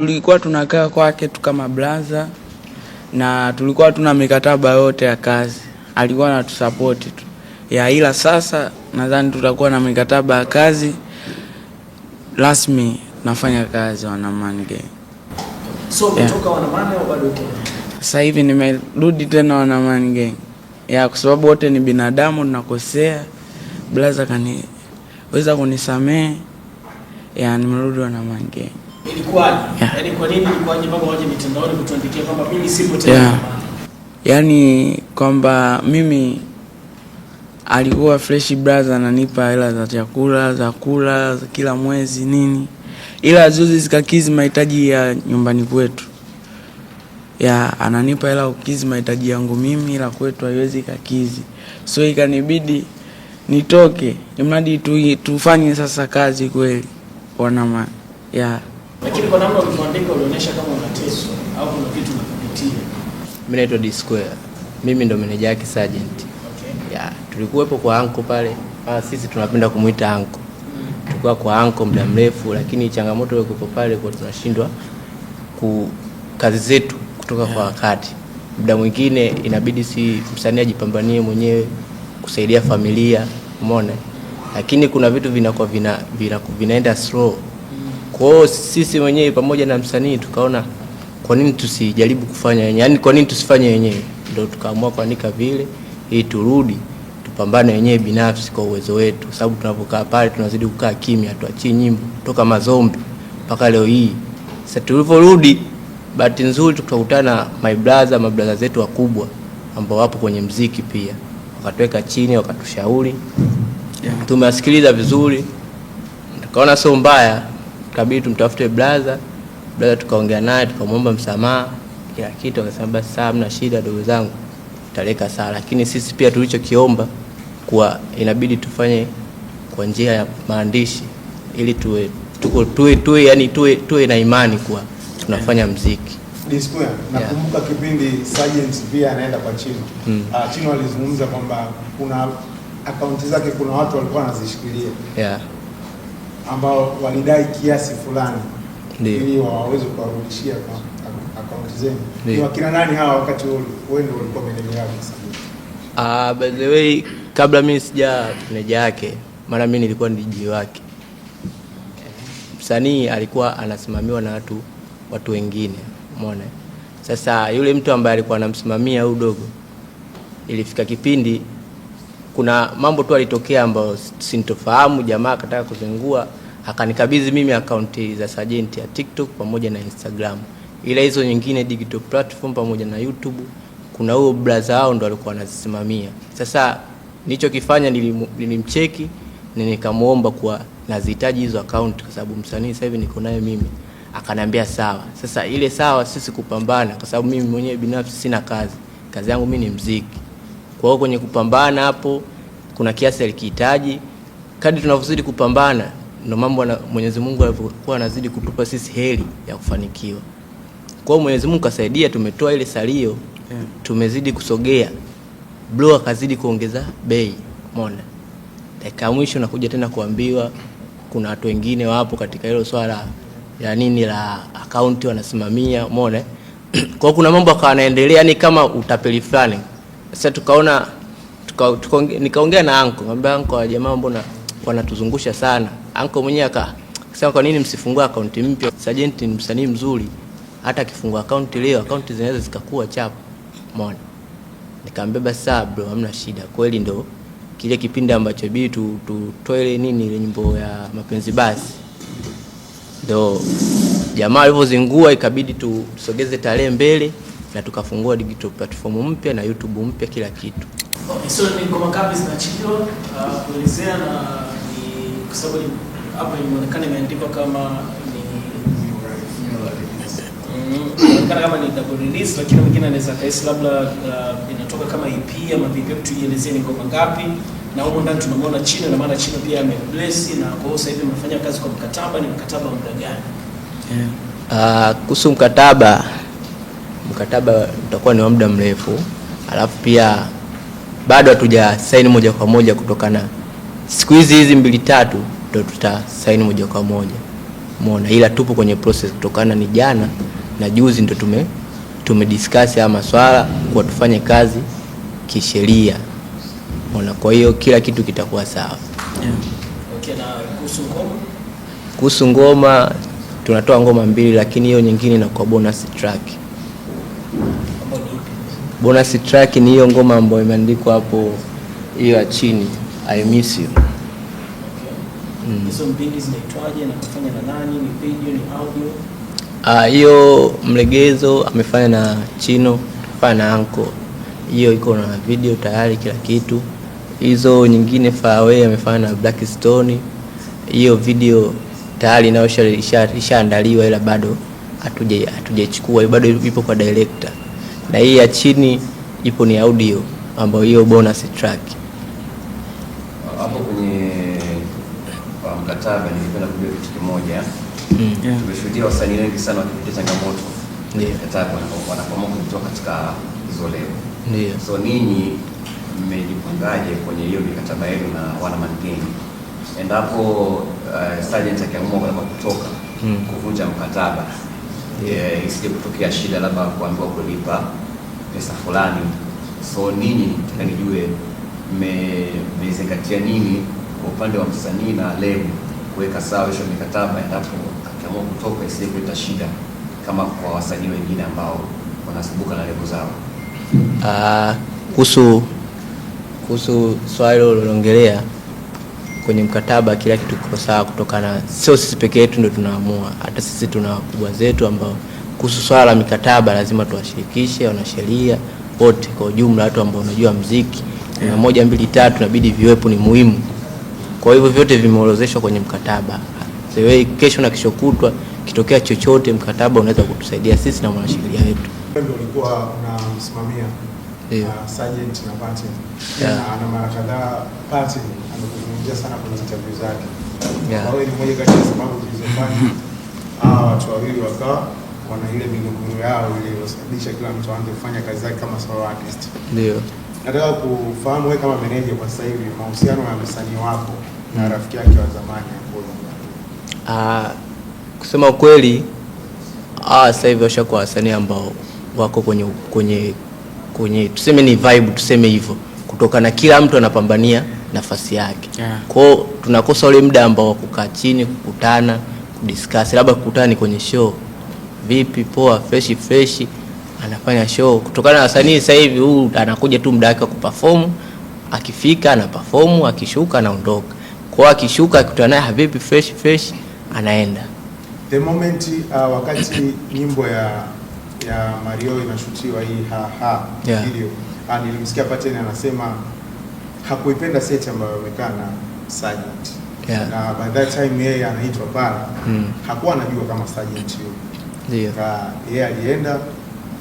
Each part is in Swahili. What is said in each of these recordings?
Tulikuwa tunakaa kwake tu kama brother na tulikuwa tuna mikataba yote ya kazi. Alikuwa anatusupport tu. Ila sasa nadhani tutakuwa na mikataba ya kazi rasmi, nafanya kazi Wanamani Gang. So umetoka Wanamani au bado uko? Sasa hivi nimerudi tena Wanamani Gang. Kwa sababu wote ni binadamu, tunakosea. Brother kaniweza kunisamehe. Nimerudi Wanamani Gang. Ilikuwaje? Yaani kwa nini ilikuwaje mpaka waje mitandaoni kutuandikia kwamba mimi sipo tena? Yaani kwamba mimi alikuwa fresh brother, ananipa hela za chakula, za kula, za kila mwezi nini. Ila zote zikakizi mahitaji ya nyumbani kwetu. Ananipa hela kukizi mahitaji yangu mimi, ila kwetu haiwezi kakizi. So ikanibidi nitoke, imradi tufanye sasa kazi kweli Wanamani. Lakini kwa namna ulivyoandika ulionyesha kama unateswa au kuna kitu unapitia. Mimi naitwa D Square. Mimi ndo meneja yake Sergeant. Okay. Tulikuwepo kwa anko pale. Sisi tunapenda kumuita anko. Tulikuwa kwa anko muda mrefu, lakini changamoto ile iko pale kwa tunashindwa kazi zetu kutoka kwa wakati. Muda mwingine inabidi si msanii ajipambanie mwenyewe kusaidia familia, umeona? Lakini kuna vitu vinakuwa vinaenda slow. Kwa hiyo sisi wenyewe pamoja na msanii tukaona kwa nini tusijaribu kufanya yenyewe, yani kwa nini tusifanye yenyewe, ndio tukaamua kuandika vile ili turudi tupambane wenyewe binafsi kwa uwezo wetu, sababu tunapokaa pale tunazidi kukaa kimya, tuachie nyimbo toka mazombi mpaka leo hii. Sasa tuliporudi, bahati nzuri tukakutana na mabrother zetu wakubwa ambao wapo kwenye muziki pia, wakatuweka chini, wakatushauri, tumewasikiliza vizuri, tukaona sio mbaya, kabidi tumtafute brother tukaongea naye, tukamwomba msamaha kila kitu, akasema basi sawa, mna shida ndugu zangu, tutaleka sawa. Lakini sisi pia tulichokiomba kwa inabidi tufanye kwa njia ya maandishi ili tuwe na imani kwa tunafanya muziki. Disquare, nakumbuka kipindi Sergeant pia anaenda kwa Chino. Chino alizungumza kwamba kuna akaunti zake kuna watu walikuwa wanazishikilia. Ambao walidai kiasi fulani ili waweze kuwarudishia kwa akaunti zenu. Ni wakina nani hawa wakati wewe ndio ulikuwa meneja wake sasa? By the way, kabla mimi sija meneja yake, maana mimi nilikuwa ni DJ wake. Msanii alikuwa anasimamiwa na watu wengine, umeona? Sasa yule mtu ambaye alikuwa anamsimamia huyo dogo, ilifika kipindi kuna mambo tu alitokea ambayo sintofahamu, jamaa akataka kuzengua, akanikabidhi mimi akaunti za Sergeant ya TikTok pamoja na Instagram. Ila hizo nyingine digital platform pamoja na YouTube kuna huo brother wao ndo alikuwa anazisimamia. Sasa nilichokifanya nilimcheki na nikamuomba kwa nazihitaji hizo account kwa sababu msanii sasa hivi niko naye mimi. Akaniambia sawa. Sasa ile sawa sisi kupambana kwa sababu mimi mwenyewe binafsi sina kazi. Kazi yangu mimi ni muziki. Kwa hiyo kwenye kupambana hapo kuna kiasi alikihitaji. Kadri tunavyozidi kupambana ndio mambo Mwenyezi Mungu alikuwa anazidi kutupa sisi heri ya kufanikiwa. Kwa hiyo Mwenyezi Mungu kasaidia, tumetoa ile salio, tumezidi kusogea. Blow akazidi kuongeza bei, umeona? Dakika mwisho nakuja tena kuambiwa kuna watu wengine wapo katika hilo swala ya nini la account wanasimamia, umeona? Kwa kuna mambo yanaendelea yani kama utapeli fulani. Sasa tukaona nikaongea na anko, ngambia anko jamaa mbona wanatuzungusha sana. Anko mwenyewe akasema kwa nini msifungua account mpya? Sergeant ni msanii mzuri, hata akifungua account leo account zinaweza zikakuwa chapu, umeona? Nikamwambia basi sawa bro, hamna shida. Kweli ndo kile kipindi ambacho ibidi tutoe nini ile nyimbo ya mapenzi basi, ndo jamaa alivyozingua ikabidi tusogeze tarehe mbele na tukafungua digital platform mpya na YouTube mpya, kila kitu. Okay, so ni ngoma ngapi zinachiliwa kuelezea, na ni kwa sababu hapa inaonekana imeandikwa kama ni double release, lakini mwingine anaweza kaisi labda inatoka kama EP ama vipi? Tuielezee ni ngoma ngapi, na huko ndani tunamwona Chino, na maana Chino pia amebless, na kwa hiyo sasa hivi mnafanya kazi kwa mkataba. Ni mkataba muda gani? Kuhusu mkataba utakuwa ni wa muda mrefu, alafu pia bado hatuja sign moja kwa moja kutokana siku hizi 2-3 ndio tuta sign moja kwa moja. Umeona, ila tupo kwenye process kutokana ni jana na juzi ndio tumediscuss haya maswala kwa tufanye kazi kisheria. Umeona, kwa hiyo kila kitu kitakuwa sawa. Okay, na kuhusu ngoma tunatoa ngoma 2, lakini hiyo nyingine inakuwa bonus track. Bonus track ni hiyo ngoma ambayo imeandikwa hapo, hiyo ya chini, I miss you. Hizo mbili zinaitwaje na kufanya na nani? Ni video, ni audio? Hiyo Mlegezo amefanya na Chino, fanya na Anko. Hiyo iko na video tayari kila kitu. Hizo nyingine Faraway amefanya na Black Stone. Hiyo video tayari nayo ishaandaliwa, ila bado hatujachukua, bado ipo kwa director. Na hii ya chini ipo ni audio ambayo hiyo bonus track. Hapo kwenye mkataba nilipenda kujua kitu kimoja. Tumeshuhudia wasanii wengi sana wakipitia changamoto kwenye mkataba wanapoamua kutoka katika hizo leo. Ndio. So ninyi mmejipangaje kwenye hiyo mikataba yenu na wana Gang? Endapo Sergeant akiamua kwamba kutoka kuvunja mkataba, isije kutokea shida labda kuambiwa kulipa pesa fulani. So ninyi tunanijue mmezingatia nini kwa upande wa msanii na lebo kuweka sawa hiyo mikataba, endapo akiamua kutoka isije kuleta shida kama kwa wasanii wengine ambao wanasumbuka na lebo zao? Kuhusu swali loloongelea kwenye mkataba, kila kitu kiko sawa, kutokana sio sisi peke yetu ndio tunaamua, hata sisi tuna wakubwa zetu ambao kuhusu swala la mikataba lazima tuwashirikishe wanasheria wote kwa ujumla, watu ambao wanajua muziki na 1 2 3 inabidi viwepo, ni muhimu. Kwa hivyo vyote vimeorozeshwa kwenye mkataba. Sewe kesho na kesho kutwa kitokea chochote, mkataba unaweza kutusaidia sisi na mwanasheria wetu. Ndio ulikuwa unamsimamia Sergeant na Patin. Na mara kadhaa Patin amekuzungumzia sana kwenye interview zake. Kwa hiyo ni moja kati ya sababu zilizofanya watu wawili wakawa wana ile migogoro yao iliyosababisha kila mtu aanze kufanya kazi zake kama solo artist. Ndio. Nataka kufahamu wewe kama manager kwa sasa hivi mahusiano ya msanii wako na rafiki yake wa zamani hapo. Kusema ukweli, sasa hivi washakuwa wasanii ambao wako kwenye tuseme ni vibe, tuseme hivyo, kutokana kila mtu anapambania nafasi yake. Kwao tunakosa ule muda ambao kukaa chini, kukutana, kudiscuss, labda kukutana ni kwenye show. Vipi, poa, fresh anafanya show. Kutokana na wasanii sasa hivi huu anakuja tu muda wake wa kuperform, akifika ana perform, akishuka anaondoka. Kwa akishuka akutana naye vipi, fresh anaenda. The moment wakati nyimbo ya Mario inashutiwa hii video, nilimsikia Patin anasema hakuipenda set ambayo amekaa na Sergeant. Na by that time yeye anaitwa pale, hakuwa anajua kama Sergeant yuko. Ndio. Yeye alienda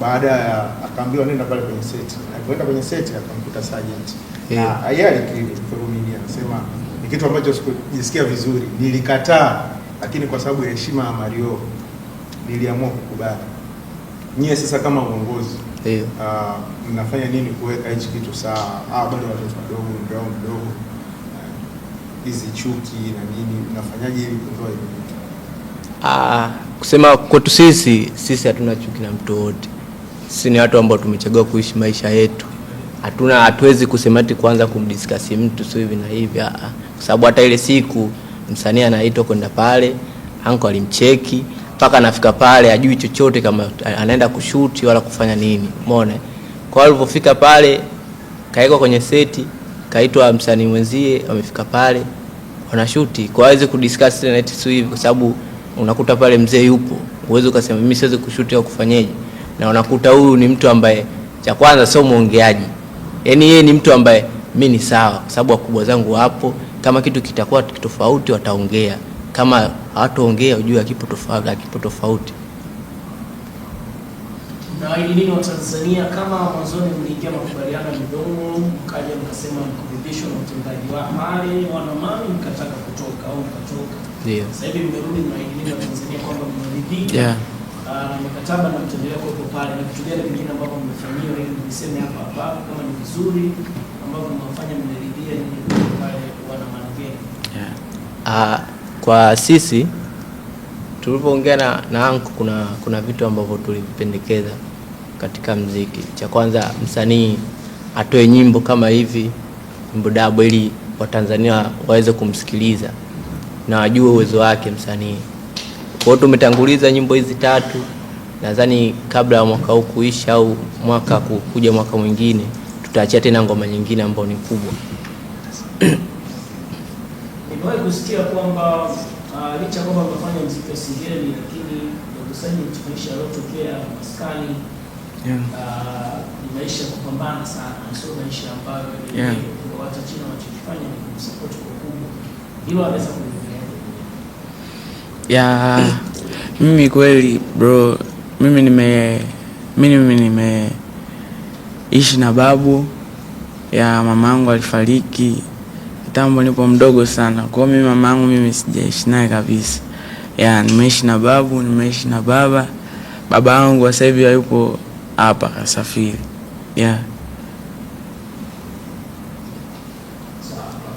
baada ya akaambiwa nenda pale kwenye set. Alipoenda kwenye set akamkuta Sergeant. Na yeye alikiri anasema ni kitu ambacho sikujisikia vizuri. Nilikataa, lakini kwa sababu ya heshima ya Mario niliamua kukubali. Nyie sasa kama uongozi mnafanya nini kuweka hichi kitu sawa? Bado watoto wadogo hizi chuki na nini, mnafanyaje ili kuondoa hiyo kitu? Kusema kwetu sisi hatuna chuki na mtu wote. Sisi ni watu ambao tumechagua kuishi maisha yetu. Hatuwezi kusema ati kwanza kumdiscuss mtu sio hivi na hivi, kwa sababu hata ile siku msanii anaitwa kwenda pale, Anko alimcheki mpaka anafika pale ajui chochote kama anaenda kushuti wala kufanya nini. Umeona? Kwa hiyo alipofika pale kaekwa kwenye seti, kaitwa msanii mwenzie, wamefika pale wanashuti. Kwa hiyo kudiscuss na eti sio hivi, kwa sababu unakuta pale mzee yupo, uwezo ukasema mimi siwezi kushuti au kufanyaje. Na unakuta huyu ni mtu ambaye cha kwanza sio muongeaji. Yaani yeye ni mtu ambaye mimi ni sawa, kwa sababu wakubwa zangu wapo, kama kitu kitakuwa tofauti wataongea. Kama hawataongea ujue kipo tofauti. Na ili nini wa Tanzania kama mwanzoni mliingia makubaliano midomo, mkaja mkasema mkurudishwa na utendaji wa pale wanamani, mkataka kutoka au mkatoka. Ndio. Sasa hivi mmerudi na ili nini wa Tanzania kwamba mmeridhika na mikataba na mtendelea kwa pale, na vitu gani vingine ambavyo mmefanyiwa ili mseme hapa kama ni vizuri ambavyo mnafanya mmeridhia nyinyi pale wanamani. Kwa sisi tulipoongea na Anko, kuna vitu ambavyo tulipendekeza katika mziki. Cha kwanza, msanii atoe nyimbo kama hivi, nyimbo dabo, ili Watanzania waweze kumsikiliza na wajue uwezo wake msanii. Kwa hiyo tumetanguliza nyimbo hizi 3. Nadhani kabla ya mwaka huu kuisha au mwaka kuja mwaka mwingine, tutaachia tena ngoma nyingine ambayo ni kubwa. Nimewahi kusikia kwamba licha kwamba mnafanya muziki wa singeli, lakini ukusanyi maisha yaliyotokea maskani ni maisha ya kupambana sana, sio maisha ambayo kwa watu China wanachokifanya ni kusupport kwa kubwa. Hilo anaweza kulielezea? Mimi kweli bro, mimi nimeishi na babu ya mamangu, alifariki kitambo, nipo mdogo sana. Kwa hiyo mimi mamangu mimi sijaishi naye kabisa. Nimeishi na babu, nimeishi na baba. Baba yangu sasa hivi hayupo hapa, kasafiri. Sawa,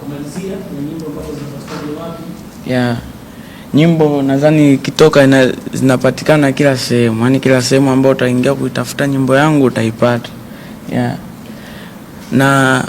kumalizia na nyimbo ambazo zinapatikana wapi? Nyimbo nadhani kitoka zinapatikana kila sehemu. Yaani kila sehemu ambayo utaingia kuitafuta nyimbo yangu utaipata. Na